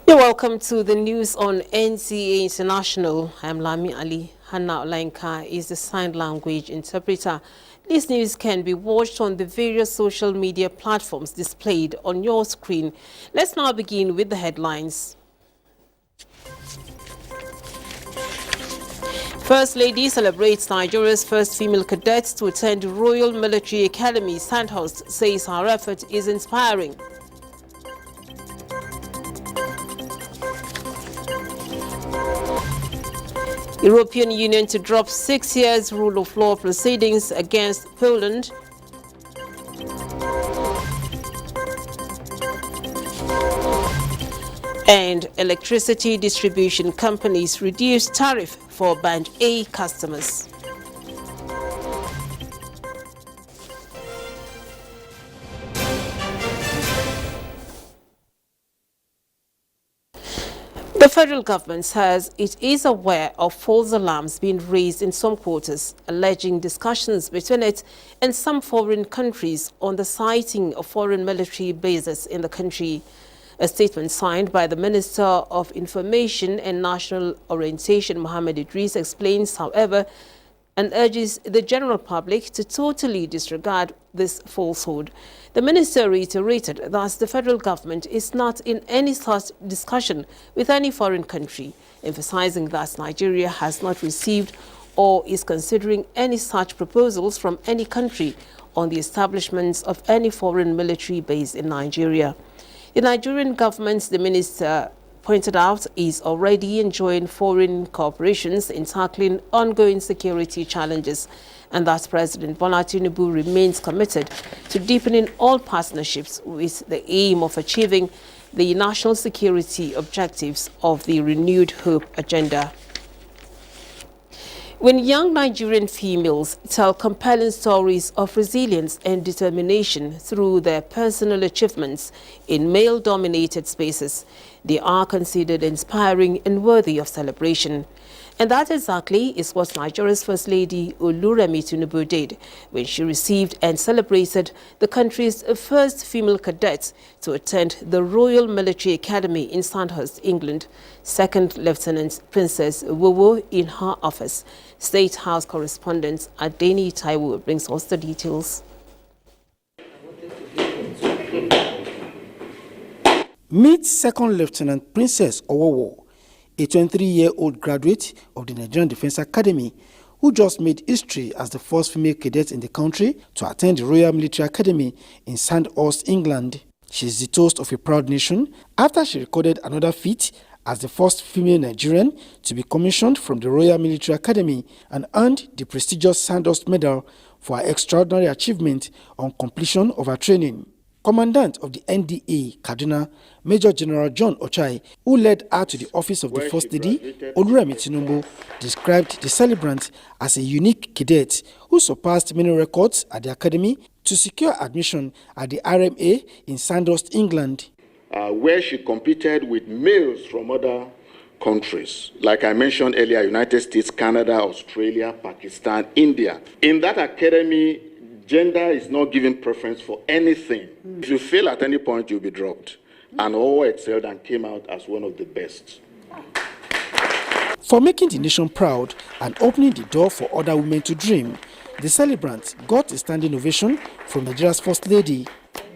You're welcome to the news on NTA International. I'm Lami Ali. Hannah Olenka is the sign language interpreter. This news can be watched on the various social media platforms displayed on your screen. Let's now begin with the headlines. First Lady celebrates Nigeria's first female cadet to attend Royal Military Academy. Sandhurst says her effort is inspiring. European Union to drop 6 years rule of law proceedings against Poland. And electricity distribution companies reduce tariff for Band A customers. The federal government says it is aware of false alarms being raised in some quarters, alleging discussions between it and some foreign countries on the sighting of foreign military bases in the country. A statement signed by the Minister of Information and National Orientation, Mohammed Idris, explains, however, and urges the general public to totally disregard this falsehood. The minister reiterated that the federal government is not in any such discussion with any foreign country, emphasizing that Nigeria has not received or is considering any such proposals from any country on the establishment of any foreign military base in Nigeria. The Nigerian government, the minister pointed out, is already enjoying foreign cooperations in tackling ongoing security challenges, and that President Bola Tinubu remains committed to deepening all partnerships with the aim of achieving the national security objectives of the Renewed Hope agenda. When young Nigerian females tell compelling stories of resilience and determination through their personal achievements in male-dominated spaces, they are considered inspiring and worthy of celebration. And that exactly is what Nigeria's First Lady Oluremi Tinubu did when she received and celebrated the country's first female cadet to attend the Royal Military Academy in Sandhurst, England. Second Lieutenant Princess Wowo in her office. State House correspondent Adeni Taiwo brings us the details. Meet Second Lieutenant Princess Owowo, a 23-year-old graduate of the Nigerian Defense Academy who just made history as the first female cadet in the country to attend the Royal Military Academy in Sandhurst, England. She is the toast of a proud nation after she recorded another feat as the first female Nigerian to be commissioned from the Royal Military Academy and earned the prestigious Sandhurst Medal for her extraordinary achievement on completion of her training. Commandant of the NDA, Kaduna, Major General John Ochai, who led her to the office of the First Lady, Oluremi Tinubu, described the celebrant as a unique cadet who surpassed many records at the academy to secure admission at the RMA in Sandhurst, England. Where she competed with males from other countries, like I mentioned earlier, United States, Canada, Australia, Pakistan, India. In that academy, gender is not given preference for anything. If you fail at any point, you'll be dropped. And all excelled and came out as one of the best. For making the nation proud and opening the door for other women to dream, the celebrant got a standing ovation from Nigeria's First Lady.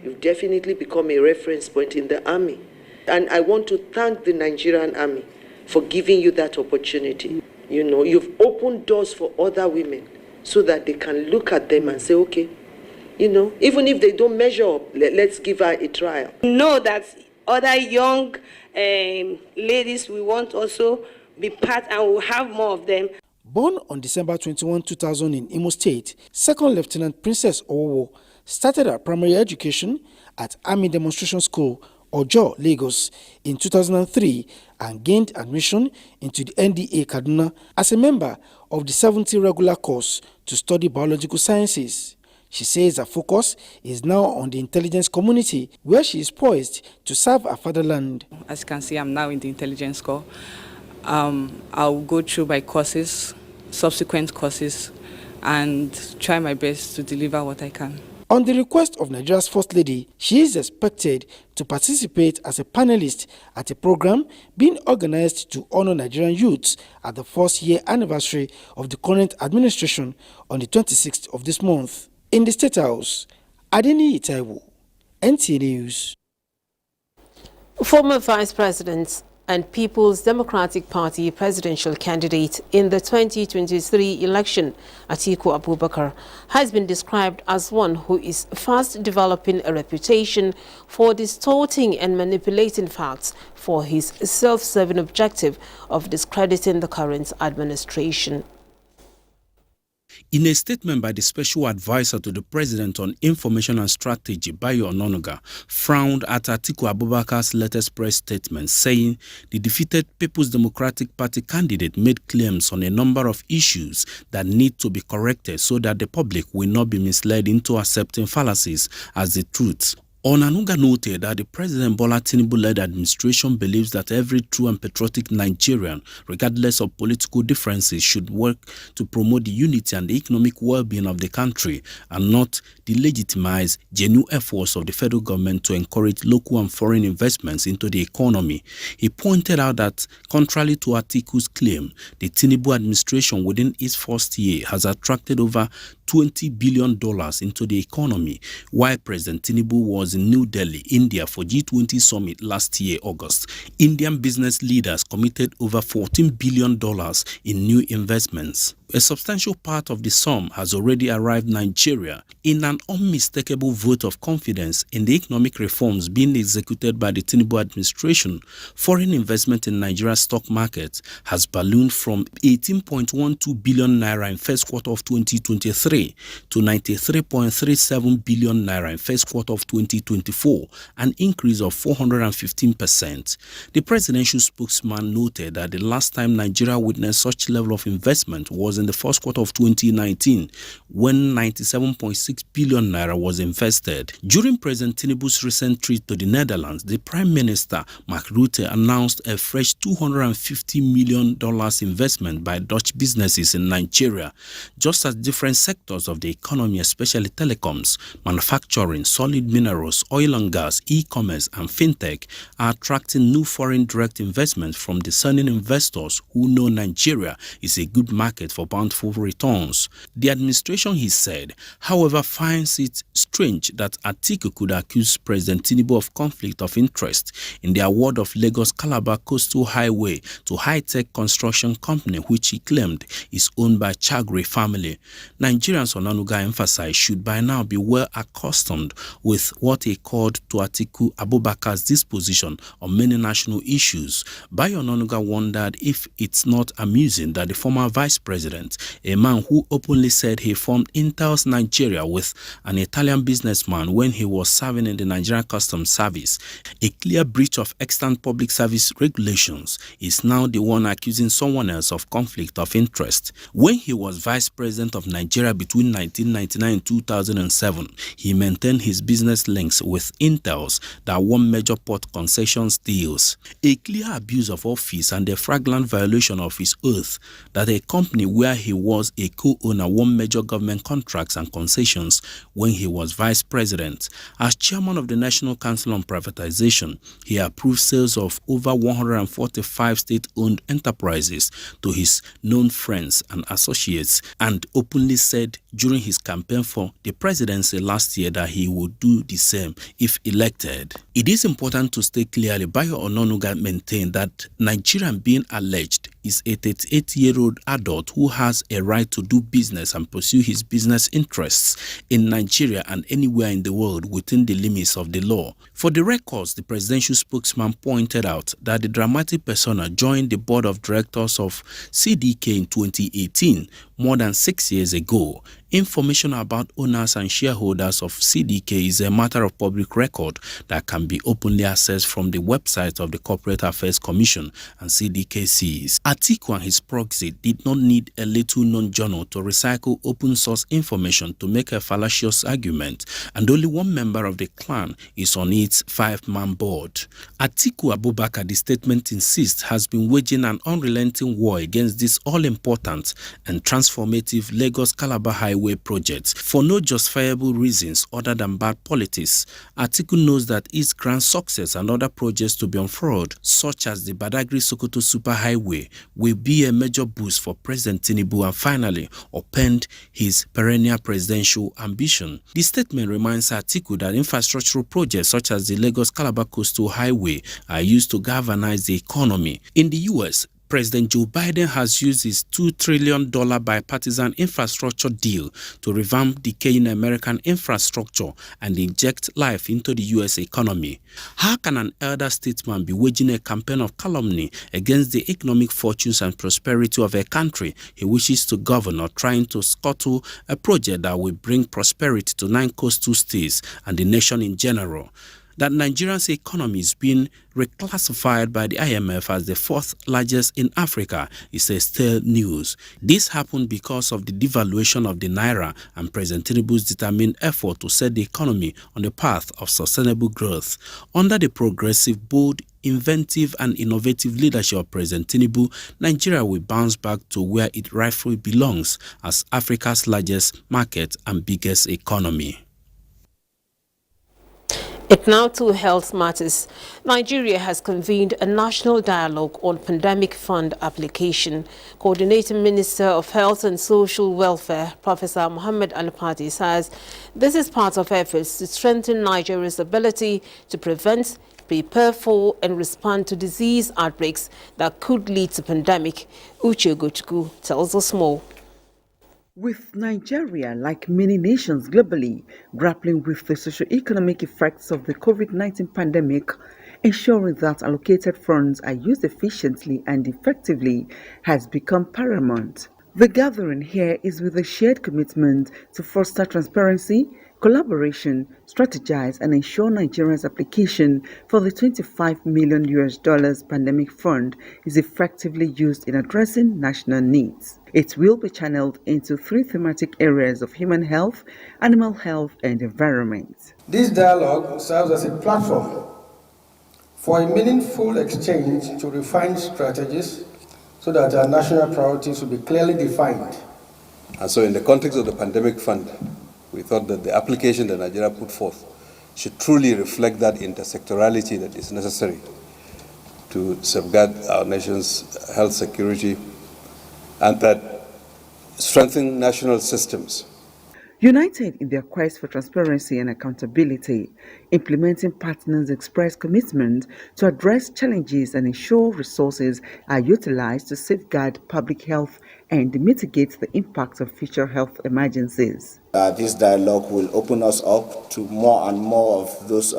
You've definitely become a reference point in the army. And I want to thank the Nigerian army for giving you that opportunity. You know, you've opened doors for other women so that they can look at them and say, okay, you know, even if they don't measure up, let's give her a trial. Know that other young ladies we want also be part, and we'll have more of them. Born on December 21, 2000 in Imo State, Second Lieutenant Princess Owowo started her primary education at Army Demonstration School, Ojo, Lagos, in 2003 and gained admission into the NDA Kaduna as a member of the 70 regular course to study biological sciences. She says her focus is now on the intelligence community, where she is poised to serve her fatherland. As you can see, I'm now in the intelligence corps. I'll go through my courses, subsequent courses, and try my best to deliver what I can. On the request of Nigeria's First Lady, she is expected to participate as a panelist at a program being organized to honor Nigerian youths at the first-year anniversary of the current administration on the 26th of this month. In the State House, NTAi, NTA News. Former Vice President and People's Democratic Party presidential candidate in the 2023 election, Atiku Abubakar, has been described as one who is fast developing a reputation for distorting and manipulating facts for his self-serving objective of discrediting the current administration. In a statement by the Special Advisor to the President on Information and Strategy, Bayo Ononuga, frowned at Atiku Abubakar's latest press statement, saying the defeated People's Democratic Party candidate made claims on a number of issues that need to be corrected so that the public will not be misled into accepting fallacies as the truth. Onanuga noted that the President Bola Tinubu-led administration believes that every true and patriotic Nigerian, regardless of political differences, should work to promote the unity and the economic well-being of the country and not delegitimize genuine efforts of the federal government to encourage local and foreign investments into the economy. He pointed out that, contrary to Atiku's claim, the Tinubu administration within its first year has attracted over $20 billion into the economy, while President Tinubu was in New Delhi, India for G20 summit last year, August. Indian business leaders committed over $14 billion in new investments. A substantial part of the sum has already arrived Nigeria in an unmistakable vote of confidence in the economic reforms being executed by the Tinubu administration. Foreign investment in Nigeria's stock market has ballooned from 18.12 billion naira in first quarter of 2023 to 93.37 billion naira in first quarter of 2024, an increase of 415%. The presidential spokesman noted that the last time Nigeria witnessed such level of investment was in the first quarter of 2019, when 97.6 billion naira was invested. During President Tinubu's recent trip to the Netherlands, the Prime Minister, Mark Rutte, announced a fresh $250 million investment by Dutch businesses in Nigeria, just as different sectors of the economy, especially telecoms, manufacturing, solid minerals, oil and gas, e-commerce, and fintech, are attracting new foreign direct investment from discerning investors who know Nigeria is a good market for bountiful returns. The administration, he said, however, finds it strange that Atiku could accuse President Tinubu of conflict of interest in the award of Lagos-Calabar Coastal Highway to high-tech construction company, which he claimed is owned by Chagre family. Nigerians, Onanuga emphasized, should by now be well accustomed with what he called to Atiku Abubakar's disposition on many national issues. Bayo Onanuga wondered if it's not amusing that the former vice president, a man who openly said he formed Intel's Nigeria with an Italian businessman when he was serving in the Nigerian Customs Service, a clear breach of extant public service regulations, is now the one accusing someone else of conflict of interest. When he was vice president of Nigeria between 1999 and 2007, he maintained his business links with Intels that won major port concessions deals. A clear abuse of office and a flagrant violation of his oath that a company where he was a co-owner won major government contracts and concessions when he was vice president. As chairman of the National Council on Privatization, he approved sales of over 145 state-owned enterprises to his known friends and associates, and openly said during his campaign for the presidency last year that he would do the same if elected. It is important to state clearly, Bayo Onanuga maintained that Nigerian being alleged is a 38-year-old adult who has a right to do business and pursue his business interests in Nigeria and anywhere in the world within the limits of the law. For the records, the presidential spokesman pointed out that the dramatic persona joined the board of directors of CDK in 2018, more than 6 years ago. Information about owners and shareholders of CDK is a matter of public record that can be openly accessed from the website of the Corporate Affairs Commission and CDKCs. Atiku and his proxy did not need a little-known journal to recycle open-source information to make a fallacious argument, and only one member of the clan is on its 5-man board. Atiku Abubakar, the statement insists, has been waging an unrelenting war against this all-important and transformative Lagos-Calabar Highway project for no justifiable reasons other than bad politics. Atiku knows that its grand success and other projects to be unfurled, such as the Badagry-Sokoto Superhighway, will be a major boost for President Tinubu and finally upend his perennial presidential ambition. The statement reminds Atiku that infrastructural projects such as the Lagos-Calabar Coastal Highway are used to galvanize the economy. In the U.S., President Joe Biden has used his $2 trillion bipartisan infrastructure deal to revamp decaying American infrastructure and inject life into the U.S. economy. How can an elder statesman be waging a campaign of calumny against the economic fortunes and prosperity of a country he wishes to govern, or trying to scuttle a project that will bring prosperity to 9 coastal states and the nation in general? That Nigeria's economy is being reclassified by the IMF as the 4th largest in Africa is a stale news. This happened because of the devaluation of the Naira and President Tinubu's determined effort to set the economy on the path of sustainable growth. Under the progressive, bold, inventive and innovative leadership of President Tinubu, Nigeria will bounce back to where it rightfully belongs as Africa's largest market and biggest economy. It now to health matters. Nigeria has convened a national dialogue on pandemic fund application. Coordinating Minister of Health and Social Welfare, Professor Mohammed Alpati, says this is part of efforts to strengthen Nigeria's ability to prevent, prepare for and respond to disease outbreaks that could lead to pandemic. Uche Gochukwu tells us more. With Nigeria, like many nations globally, grappling with the socio-economic effects of the COVID-19 pandemic, ensuring that allocated funds are used efficiently and effectively has become paramount. The gathering here is with a shared commitment to foster transparency, collaboration, strategize and ensure Nigeria's application for the $25 million pandemic fund is effectively used in addressing national needs. It will be channeled into 3 thematic areas of human health, animal health and environment. This dialogue serves as a platform for a meaningful exchange to refine strategies so that our national priorities will be clearly defined. And so in the context of the pandemic fund, we thought that the application that Nigeria put forth should truly reflect that intersectorality that is necessary to safeguard our nation's health security and that strengthen national systems. United in their quest for transparency and accountability, implementing partners express commitment to address challenges and ensure resources are utilized to safeguard public health and mitigate the impact of future health emergencies. This dialogue will open us up to more and more of those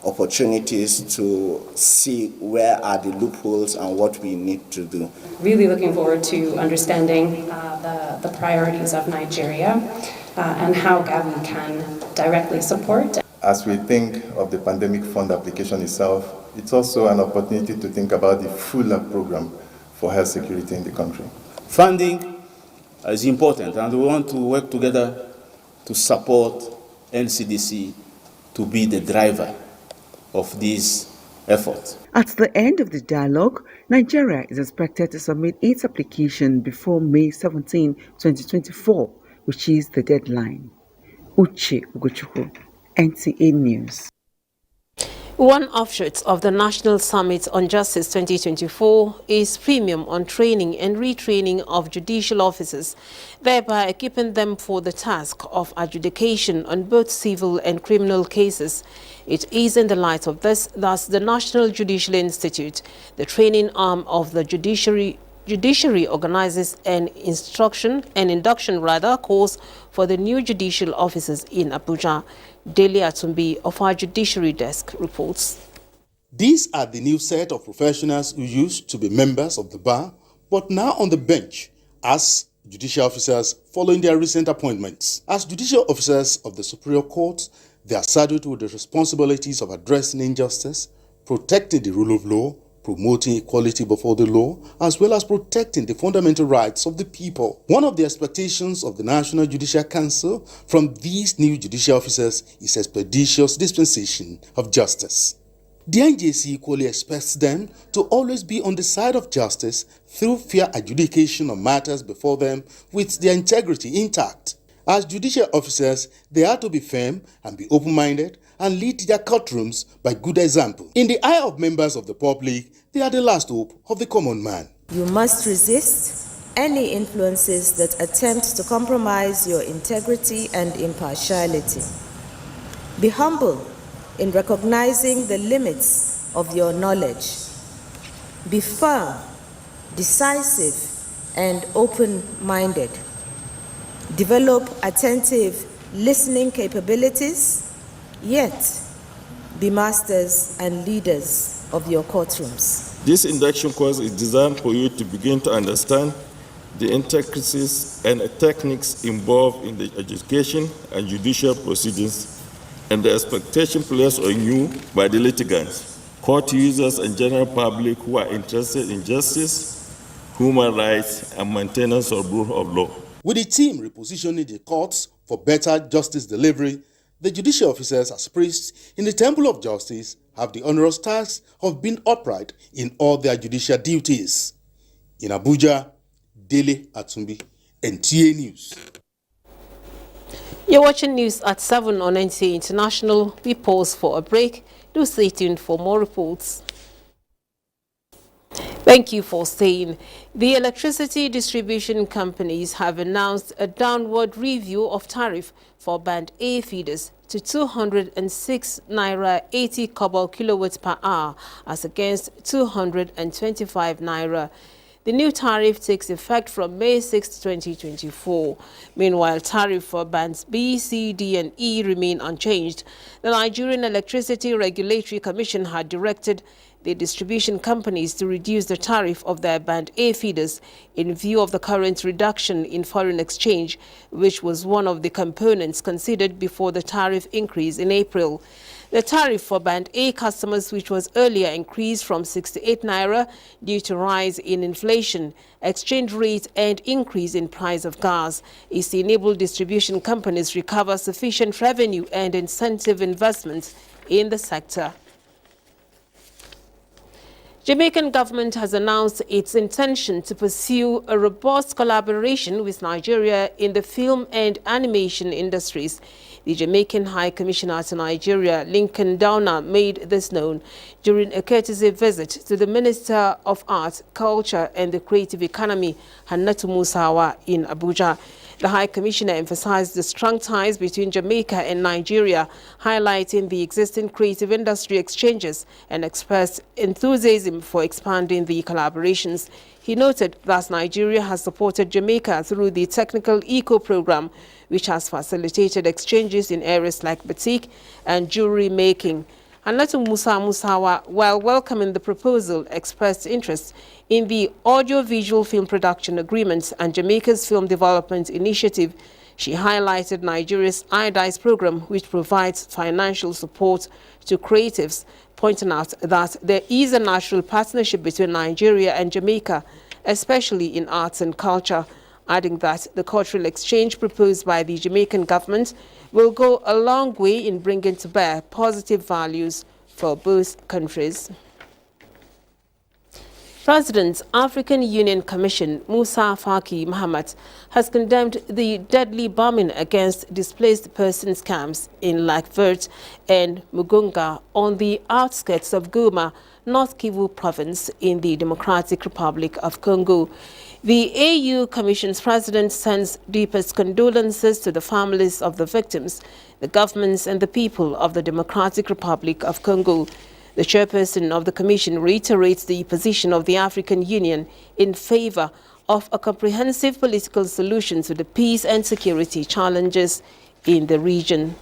opportunities to see where are the loopholes and what we need to do. Really looking forward to understanding the priorities of Nigeria and how Gavi can directly support. As we think of the pandemic fund application itself, it's also an opportunity to think about the fuller program for health security in the country. Funding is important, and we want to work together to support NCDC to be the driver of these efforts. At the end of the dialogue, Nigeria is expected to submit its application before May 17, 2024, which is the deadline. Uche Ugochukwu, NTA News. One offshoot of the National Summit on Justice 2024 is premium on training and retraining of judicial officers, thereby equipping them for the task of adjudication on both civil and criminal cases. It is in the light of this that the National Judicial Institute, the training arm of the judiciary organizes an induction course for the new judicial officers in Abuja. Daily Atumbi of our Judiciary Desk reports. These are the new set of professionals who used to be members of the bar, but now on the bench as judicial officers following their recent appointments. As judicial officers of the Superior Court, they are saddled with the responsibilities of addressing injustice, protecting the rule of law, promoting equality before the law, as well as protecting the fundamental rights of the people. One of the expectations of the National Judicial Council from these new judicial officers is expeditious dispensation of justice. The NJC equally expects them to always be on the side of justice through fair adjudication of matters before them with their integrity intact. As judicial officers, they are to be firm and be open-minded and lead their courtrooms by good example. In the eye of members of the public, they are the last hope of the common man. You must resist any influences that attempt to compromise your integrity and impartiality. Be humble in recognizing the limits of your knowledge. Be firm, decisive, and open-minded. Develop attentive listening capabilities, yet be masters and leaders of your courtrooms. This induction course is designed for you to begin to understand the intricacies and techniques involved in the adjudication and judicial proceedings and the expectation placed on you by the litigants, court users, and general public who are interested in justice, human rights, and maintenance of rule of law. With the team repositioning the courts for better justice delivery, the judicial officers as priests in the Temple of Justice have the onerous task of being upright in all their judicial duties. In Abuja, Dele Atumbi, NTA News. You're watching news at 7 on NTA International. We pause for a break. Do stay tuned for more reports. Thank you for staying. The electricity distribution companies have announced a downward review of tariff for Band A feeders to 206 Naira 80 kobo kilowatts per hour as against 225 Naira. The new tariff takes effect from May 6, 2024. Meanwhile, tariff for bands B, C, D, and E remain unchanged. The Nigerian Electricity Regulatory Commission had directed the distribution companies to reduce the tariff of their Band A feeders in view of the current reduction in foreign exchange, which was one of the components considered before the tariff increase in April. The tariff for Band A customers, which was earlier increased from 68 Naira due to rise in inflation, exchange rate, and increase in price of gas, is to enable distribution companies recover sufficient revenue and incentive investments in the sector. Jamaican government has announced its intention to pursue a robust collaboration with Nigeria in the film and animation industries. The Jamaican High Commissioner to Nigeria, Lincoln Downer, made this known during a courtesy visit to the Minister of Art, Culture and the Creative Economy, Hannatu Musawa, in Abuja. The High Commissioner emphasized the strong ties between Jamaica and Nigeria, highlighting the existing creative industry exchanges and expressed enthusiasm for expanding the collaborations. He noted that Nigeria has supported Jamaica through the Technical Eco Program, which has facilitated exchanges in areas like batik and jewelry making. Hannatu Musawa, while welcoming the proposal, expressed interest in the audio-visual film production agreements and Jamaica's film development initiative. She highlighted Nigeria's NTAi program, which provides financial support to creatives, pointing out that there is a natural partnership between Nigeria and Jamaica, especially in arts and culture, adding that the cultural exchange proposed by the Jamaican government will go a long way in bringing to bear positive values for both countries. President, African Union Commission Musa Faki Mahamat has condemned the deadly bombing against displaced persons camps in Lakvert and Mugunga on the outskirts of Goma, North Kivu province in the Democratic Republic of Congo. The AU Commission's president sends deepest condolences to the families of the victims, the governments and the people of the Democratic Republic of Congo. The chairperson of the commission reiterates the position of the African Union in favor of a comprehensive political solution to the peace and security challenges in the region.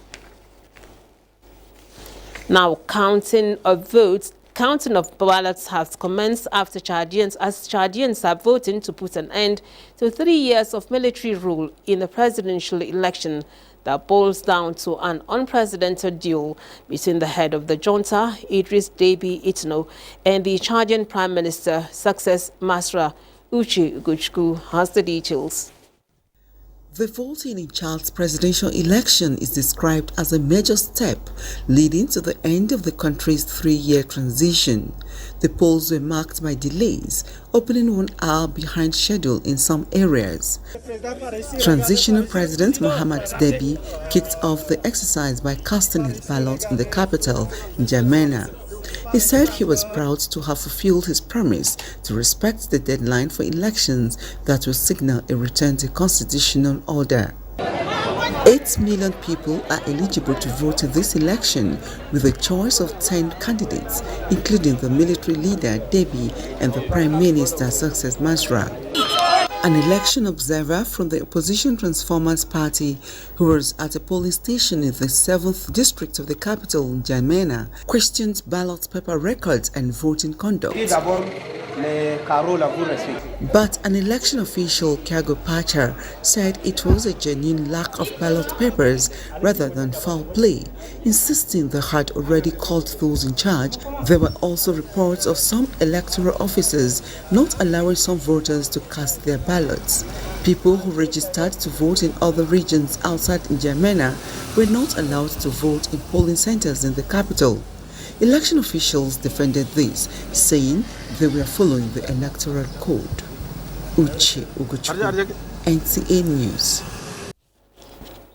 Now, counting of ballots has commenced after Chadians are voting to put an end to 3 years of military rule in the presidential election that boils down to an unprecedented duel between the head of the junta, Idris Deby Itno, and the Chadian Prime Minister, Success Masra Uche Ugochukwu, has the details. The voting in Chad's presidential election is described as a major step leading to the end of the country's three-year transition. The polls were marked by delays, opening 1 hour behind schedule in some areas. Transitional President Mohamed Debi kicked off the exercise by casting his ballot in the capital, N'Djamena. He said he was proud to have fulfilled his promise to respect the deadline for elections that will signal a return to constitutional order. 8 million people are eligible to vote in this election, with a choice of 10 candidates, including the military leader Debi and the Prime Minister Success Masra. An election observer from the opposition Transformers Party, who was at a polling station in the 7th district of the capital, N'Djamena, questioned ballot paper records and voting conduct. But an election official, Kyago Pacha, said it was a genuine lack of ballot papers rather than foul play, insisting they had already called those in charge. There were also reports of some electoral officers not allowing some voters to cast their ballots. People who registered to vote in other regions outside N'Djamena were not allowed to vote in polling centers in the capital. Election officials defended this, saying they were following the electoral code. Uche Ugochukwu, NTA News.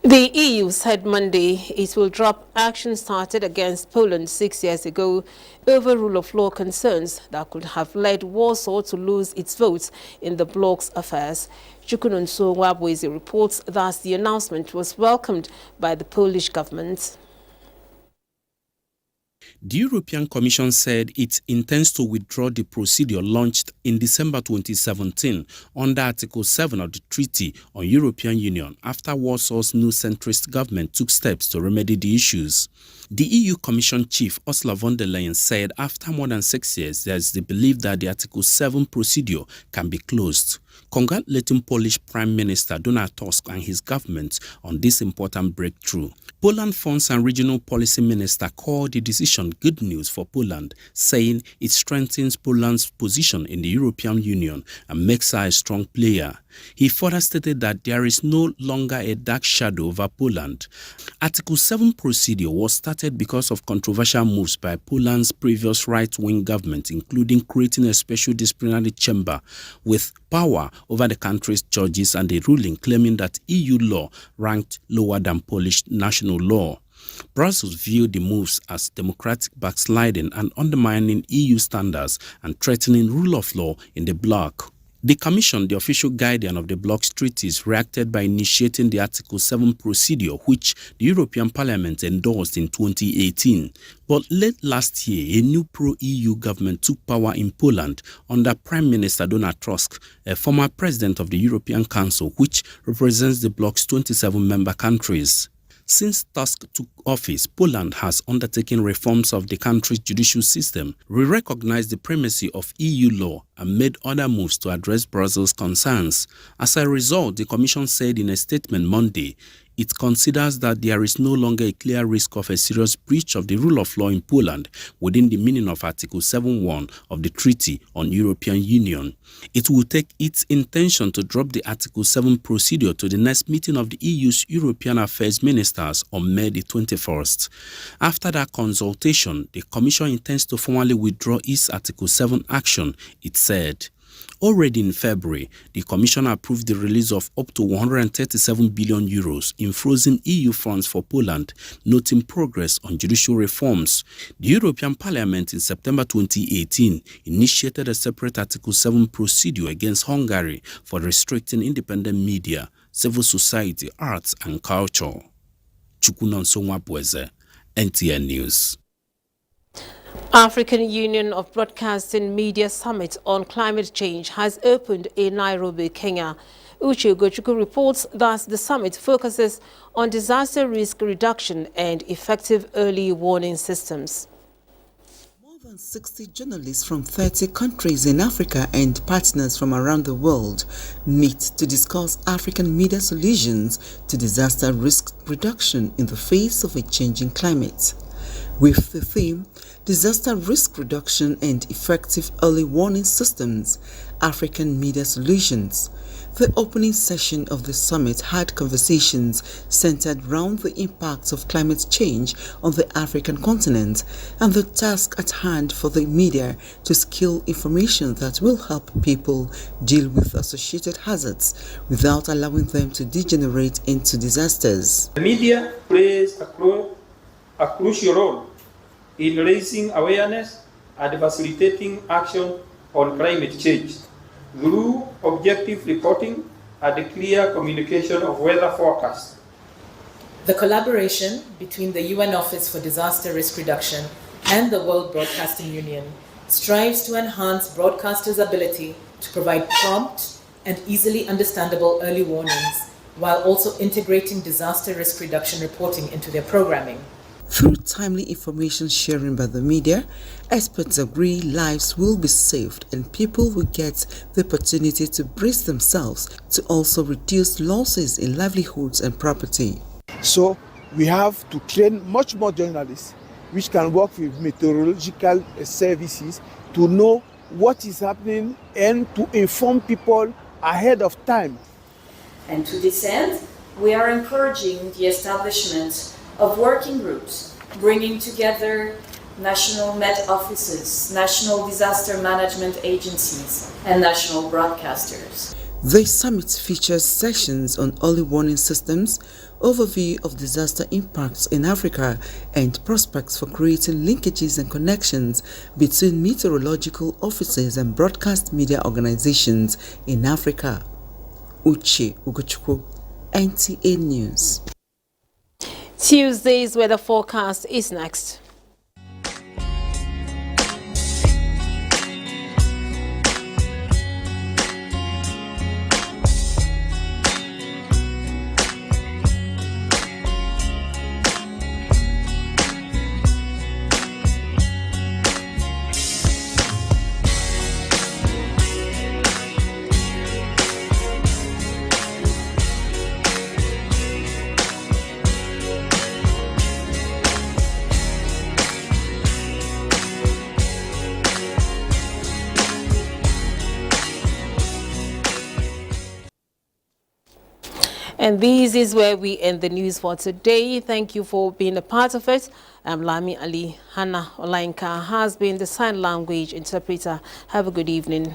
The EU said Monday it will drop action started against Poland 6 years ago over rule of law concerns that could have led Warsaw to lose its votes in the bloc's affairs. Chukwunonso Wabweze reports that the announcement was welcomed by the Polish government. The European Commission said it intends to withdraw the procedure launched in December 2017 under Article 7 of the Treaty on European Union after Warsaw's new centrist government took steps to remedy the issues. The EU Commission chief Ursula von der Leyen said after more than 6 years, there is the belief that the Article 7 procedure can be closed. Congratulating Polish Prime Minister Donald Tusk and his government on this important breakthrough. Poland Funds and Regional Policy Minister called the decision good news for Poland, saying it strengthens Poland's position in the European Union and makes her a strong player. He further stated that there is no longer a dark shadow over Poland. Article 7 procedure was started because of controversial moves by Poland's previous right-wing government, including creating a special disciplinary chamber with power over the country's judges and a ruling claiming that EU law ranked lower than Polish national law. Brussels viewed the moves as democratic backsliding and undermining EU standards and threatening rule of law in the bloc. The Commission, the official guardian of the bloc's treaties, reacted by initiating the Article 7 procedure, which the European Parliament endorsed in 2018. But late last year, a new pro-EU government took power in Poland under Prime Minister Donald Tusk, a former president of the European Council, which represents the bloc's 27 member countries. Since Tusk took office, Poland has undertaken reforms of the country's judicial system, re-recognized the primacy of EU law, and made other moves to address Brussels' concerns. As a result, the Commission said in a statement Monday, it considers that there is no longer a clear risk of a serious breach of the rule of law in Poland within the meaning of Article 7.1 of the Treaty on European Union. It will take its intention to drop the Article 7 procedure to the next meeting of the EU's European Affairs Ministers on May the 21st. After that consultation, the Commission intends to formally withdraw its Article 7 action, it said. Already in February, the Commission approved the release of up to 137 billion euros in frozen EU funds for Poland, noting progress on judicial reforms. The European Parliament in September 2018 initiated a separate Article 7 procedure against Hungary for restricting independent media, civil society, arts and culture. Chukwunonso Wabweze, NTA News. African Union of Broadcasting Media Summit on Climate Change has opened in Nairobi, Kenya. Uche Ugochukwu reports that the summit focuses on disaster risk reduction and effective early warning systems. More than 60 journalists from 30 countries in Africa and partners from around the world meet to discuss African media solutions to disaster risk reduction in the face of a changing climate. With the theme, Disaster Risk Reduction and Effective Early Warning Systems, African Media Solutions, The opening session of the summit had conversations centered around the impacts of climate change on the African continent and the task at hand for the media to scale information that will help people deal with associated hazards without allowing them to degenerate into disasters. The media plays a crucial role in raising awareness and facilitating action on climate change through objective reporting and the clear communication of weather forecasts. The collaboration between the UN Office for Disaster Risk Reduction and the World Broadcasting Union strives to enhance broadcasters' ability to provide prompt and easily understandable early warnings, while also integrating disaster risk reduction reporting into their programming. Through timely information sharing by the media, experts agree lives will be saved and people will get the opportunity to brace themselves to also reduce losses in livelihoods and property. So we have to train much more journalists which can work with meteorological services to know what is happening and to inform people ahead of time. And to this end, we are encouraging the establishment of working groups, bringing together national Met offices, national disaster management agencies, and national broadcasters. The summit features sessions on early warning systems, overview of disaster impacts in Africa, and prospects for creating linkages and connections between meteorological offices and broadcast media organizations in Africa. Uche Ugochukwu, NTA News. Tuesday's weather forecast is next. And this is where we end the news for today. Thank you for being a part of it. I'm Lami Ali. Hannah Olainka has been the sign language interpreter. Have a good evening.